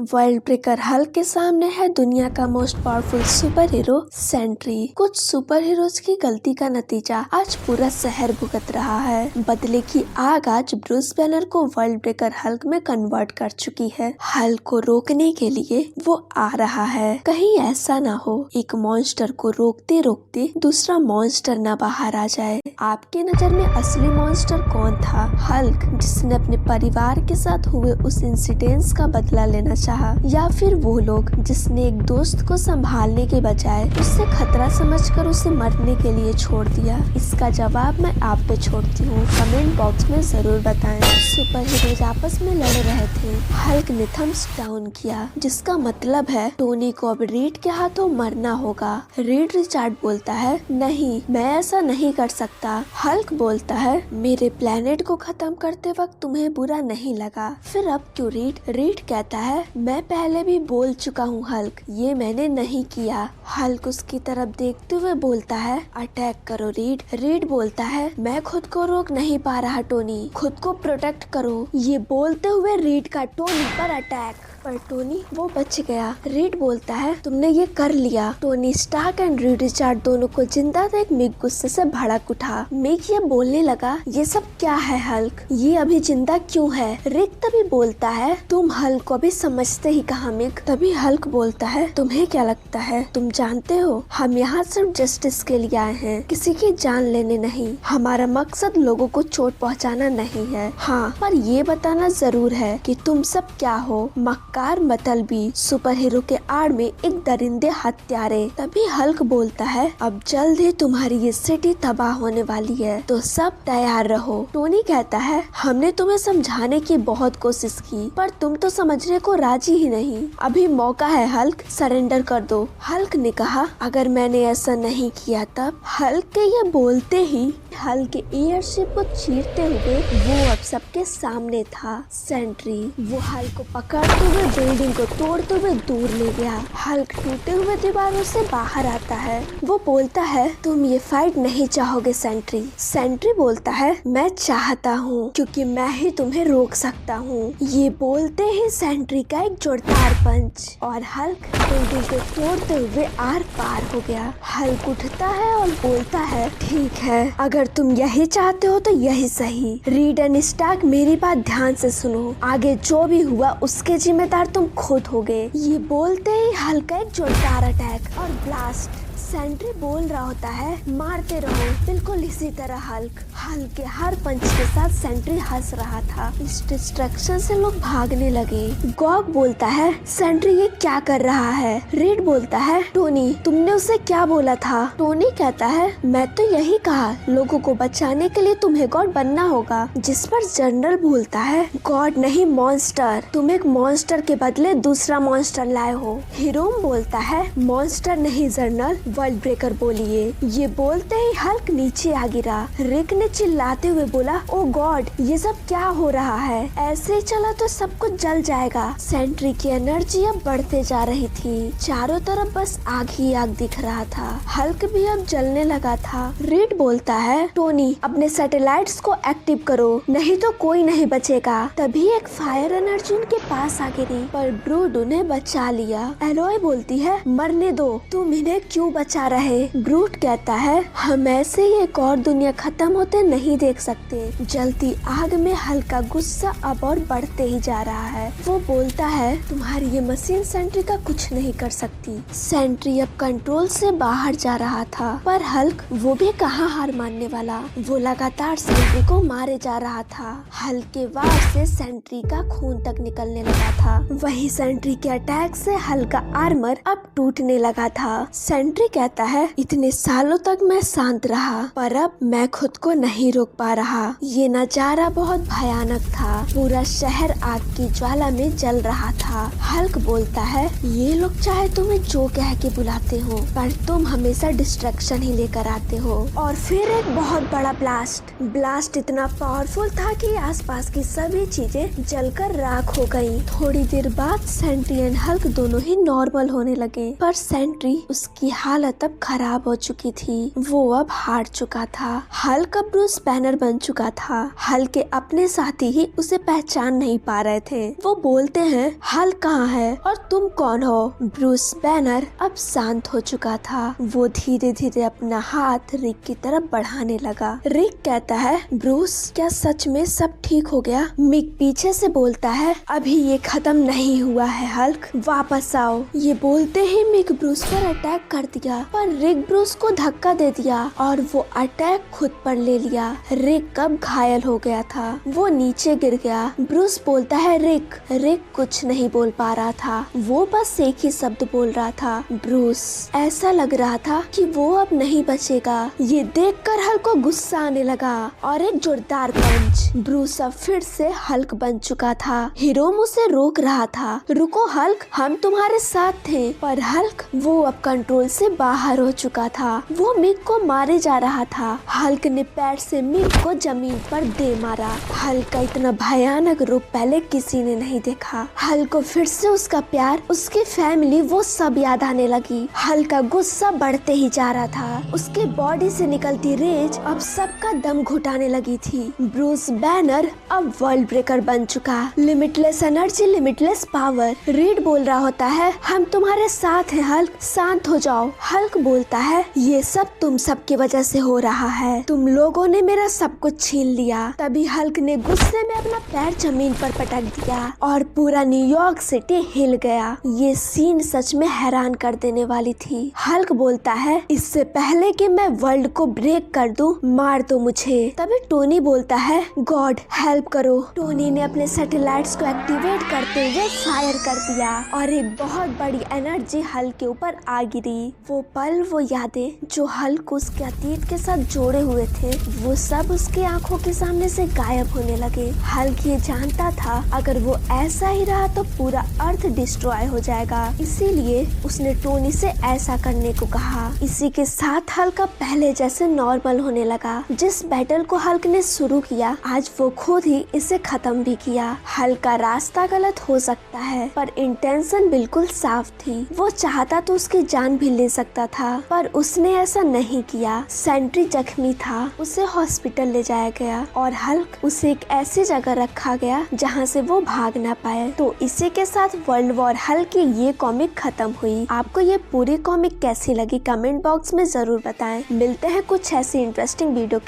World breaker Hulk के सामने है दुनिया का most powerful superhero Sentry. कुछ सुपर हीरोज की गलती का नतीजा आज पूरा शहर भुगत रहा है। बदले की आग आज ब्रूस बैनर को वर्ल्ड ब्रेकर हल्क में कन्वर्ट कर चुकी है। हल्क को रोकने के लिए वो आ रहा है। कहीं ऐसा ना हो एक मॉन्स्टर को रोकते रोकते दूसरा मॉन्स्टर ना बाहर आ जाए। आपके नजर में असली मॉन्स्टर कौन था? हल्क जिसने अपने परिवार के साथ हुए उस इंसिडेंस का बदला लेना चाहा, या फिर वो लोग जिसने एक दोस्त को संभालने के बजाय उससे खतरा समझकर उसे मरने के लिए छोड़ दिया? इसका जवाब मैं आप पे छोड़ती हूँ, कमेंट बॉक्स में जरूर बताएं। सुपर हीरोज आपस में लड़ रहे थे। हल्क ने थम्स डाउन किया, जिसका मतलब है टोनी को अब रीड के हाथों मरना होगा। रीड रिचार्ड बोलता है, नहीं मैं ऐसा नहीं कर सकता। हल्क बोलता है, मेरे प्लेनेट को खत्म करते वक्त तुम्हें बुरा नहीं लगा, फिर अब क्यों रीड? रीड कहता है, मैं पहले भी बोल चुका हूँ हल्क, ये मैंने नहीं किया। हल्क उसकी तरफ देखते हुए बोलता है, अटैक करो रीड। रीड बोलता है, मैं खुद को रोक नहीं पा रहा टोनी, खुद को प्रोटेक्ट करो। ये बोलते हुए रीड का टोनी पर अटैक, पर टोनी वो बच गया। रीड बोलता है, तुमने ये कर लिया। Tony Stark and Reed Richard दोनों को जिंदा देख मिक गुस्से से भड़क उठा। मिक ये बोलने लगा, ये सब क्या है हल्क, ये अभी जिंदा क्यों है? रिक तभी बोलता है, तुम हल्क को भी समझते ही कहा मिक। तभी हल्क बोलता है, तुम्हें क्या लगता है? तुम जानते हो हम यहाँ सिर्फ जस्टिस के लिए आए हैं, किसी की जान लेने नहीं। हमारा मकसद लोगों को चोट पहुँचाना नहीं है। हाँ, पर ये बताना जरूर है कि तुम सब क्या हो, मक्कार मतलबी सुपर हीरो के आड़ में एक दरिंदे हत्यारे। तभी हल्क बोलता है, अब जल्द ही तुम्हारी ये सिटी तबाह होने वाली है, तो सब तैयार रहो। टोनी कहता है, हमने तुम्हें समझाने की बहुत कोशिश की, पर तुम तो समझने को राजी ही नहीं। अभी मौका है हल्क, सरेंडर कर दो। हल्क ने कहा, अगर मैंने ऐसा नहीं किया तब? हल्क के ये बोलते ही हल्क के एयरशिप को चीरते हुए वो अब सबके सामने था। सेंट्री वो हल्क को पकड़ते हुए बिल्डिंग को तोड़ते हुए दूर ले गया। हल्क टूटे हुए दीवारों से बाहर आता है। वो बोलता है, तुम ये फाइट नहीं चाहोगे सेंट्री। सेंट्री बोलता है, मैं चाहता हूँ, क्योंकि मैं ही तुम्हें रोक सकता हूँ। ये बोलते ही सेंट्री का एक जोरदार पंच और हल्क बिल्डिंग को तोड़ते हुए आर पार हो गया। हल्क उठता है और बोलता है, ठीक है, अगर तुम यही चाहते हो तो यही सही। रीड एंड स्टार्क मेरी बात ध्यान से सुनो, आगे जो भी हुआ उसके जिम्मेदार तुम खुद होगे। ये बोलते ही हल्का एक जोरदार अटैक और ब्लास्ट। सेंट्री बोल रहा होता है, मारते रहो, बिल्कुल इसी तरह हल्क के हर पंच के साथ सेंट्री हंस रहा था। इस डिस्ट्रक्शन से लोग भागने लगे। गॉग बोलता है, सेंट्री ये क्या कर रहा है? रीड बोलता है, टोनी तुमने उसे क्या बोला था? टोनी कहता है, मैं तो यही कहा, लोगों को बचाने के लिए तुम्हें गॉड बनना होगा। जिस पर जनरल बोलता है, गॉड नहीं मॉन्स्टर, तुम एक मॉन्स्टर के बदले दूसरा मॉन्स्टर लाए हो। हीरोम बोलता है, मॉन्स्टर नहीं जनरल, वर्ल्ड ब्रेकर बोलिए। ये बोलते ही हल्क नीचे आ गिरा। रिक ने चिल्लाते हुए बोला, ओ गॉड, ये सब क्या हो रहा है? ऐसे ही चला तो सब कुछ जल जाएगा। सेंट्री की एनर्जी अब बढ़ते जा रही थी, चारों तरफ बस आग ही आग दिख रहा था। हल्क भी अब जलने लगा था। रीड बोलता है, टोनी अपने सैटेलाइट्स को एक्टिव करो, नहीं तो कोई नहीं बचेगा। तभी एक फायर एनर्जी उनके पास आ गिरी, पर ब्रूड उन्हें बचा लिया। एलोय बोलती है, मरने दो, तुम इन्हें क्यों बचा रहे? ब्रूट कहता है, हम ऐसे ही एक और दुनिया खत्म होते नहीं देख सकते। जलती आग में हल्का गुस्सा अब और बढ़ते ही जा रहा है। वो बोलता है, तुम्हारी ये मशीन सेंट्री का कुछ नहीं कर सकती। सेंट्री अब कंट्रोल से बाहर जा रहा था, पर हल्क वो भी कहाँ हार मानने वाला। वो लगातार सेंट्री को मारे जा रहा था। हल्क के वार से सेंट्री का खून तक निकलने लगा था। वही सेंट्री के अटैक से हल्क का आर्मर अब टूटने लगा था। सेंट्री कहता है, इतने सालों तक मैं शांत रहा, पर अब मैं खुद को नहीं रोक पा रहा। ये नजारा बहुत भयानक था, पूरा शहर आग की ज्वाला में जल रहा था। हल्क बोलता है, ये लोग चाहे तुम्हें जो कह के बुलाते हो, पर तुम हमेशा डिस्ट्रक्शन ही लेकर आते हो। और फिर एक बहुत बड़ा ब्लास्ट इतना पावरफुल था कि आसपास की सभी चीजें जलकर राख हो गयी। थोड़ी देर बाद सेंट्री एंड हल्क दोनों ही नॉर्मल होने लगे, पर सेंट्री उसकी हालत हालत अब खराब हो चुकी थी। वो अब हार चुका था। हल्क अब ब्रूस बैनर बन चुका था। हल्क के अपने साथी ही उसे पहचान नहीं पा रहे थे। वो बोलते हैं, हल्क कहाँ है और तुम कौन हो? ब्रूस बैनर अब शांत हो चुका था। वो धीरे धीरे अपना हाथ रिक की तरफ बढ़ाने लगा। रिक कहता है, ब्रूस क्या सच में सब ठीक हो गया? मिक पीछे से बोलता है, अभी ये खत्म नहीं हुआ है हल्क, वापस आओ। ये बोलते ही मिक ब्रूस पर अटैक कर दिया, पर रिक ब्रूस को धक्का दे दिया और वो अटैक खुद पर ले लिया। रिक अब घायल हो गया था। वो नीचे गिर गया। ब्रूस बोलता है, रिक। रिक कुछ नहीं बोल पा रहा था। वो बस एक ही शब्द बोल रहा था, ब्रूस। ऐसा लग रहा था कि वो अब नहीं बचेगा। ये देखकर हल्क को गुस्सा आने लगा और एक जोरदार पंच। ब्रूस अब फिर से हल्क बन चुका था। हिरोम उसे रोक रहा था। रुको हल्क, हम तुम्हारे साथ थे। पर हल्क वो अब कंट्रोल से बाहर हो चुका था। वो मिक को मारे जा रहा था। हल्क ने पैर से मिक को जमीन पर दे मारा। हल्क का इतना भयानक रूप पहले किसी ने नहीं देखा। हल्क को फिर से उसका प्यार, उसकी फैमिली, वो सब याद आने लगी। हल्क का गुस्सा बढ़ते ही जा रहा था। उसके बॉडी से निकलती रेज अब सबका दम घुटाने लगी थी। ब्रूस बैनर अब वर्ल्ड ब्रेकर बन चुका। Limitless energy, limitless power. Read बोल रहा होता है, हम तुम्हारे साथ हैं हल्क, शांत हो जाओ। हल्क बोलता है, ये सब तुम सब की वजह से हो रहा है। तुम लोगों ने मेरा सब कुछ छीन लिया। तभी हल्क ने गुस्से में अपना पैर जमीन पर पटक दिया और पूरा न्यूयॉर्क सिटी हिल गया। ये सीन सच में हैरान कर देने वाली थी। हल्क बोलता है, इससे पहले कि मैं वर्ल्ड को ब्रेक कर दूं, मार दो मुझे। तभी टोनी बोलता है, गॉड हेल्प करो। टोनी ने अपने सैटेलाइट्स को एक्टिवेट करते हुए फायर कर दिया और एक बहुत बड़ी एनर्जी हल्क के ऊपर आ गिरी। वो पल, वो यादें जो हल्क उसके अतीत के साथ जोड़े हुए थे, वो सब उसकी आंखों के सामने से गायब होने लगे। हल्क ये जानता था, अगर वो ऐसा ही रहा तो पूरा अर्थ डिस्ट्रॉय हो जाएगा। इसीलिए उसने टोनी से ऐसा करने को कहा। इसी के साथ हल्क पहले जैसे नॉर्मल होने लगा। जिस बैटल को हल्क ने शुरू किया, आज वो खुद ही इसे खत्म भी किया। हल्क का रास्ता गलत हो सकता है, पर इंटेंशन बिल्कुल साफ थी। वो चाहता तो उसकी जान भी ले सकता था, पर उसने ऐसा नहीं किया। सेंट्री जख्मी था, उसे हॉस्पिटल ले जाया गया और हल्क उसे एक ऐसी जगह रखा गया जहां से वो भाग ना पाए। तो इसी के साथ वर्ल्ड वॉर हल्क की ये कॉमिक खत्म हुई। आपको ये पूरी कॉमिक कैसी लगी कमेंट बॉक्स में जरूर बताएं। मिलते हैं कुछ ऐसी इंटरेस्टिंग वीडियो के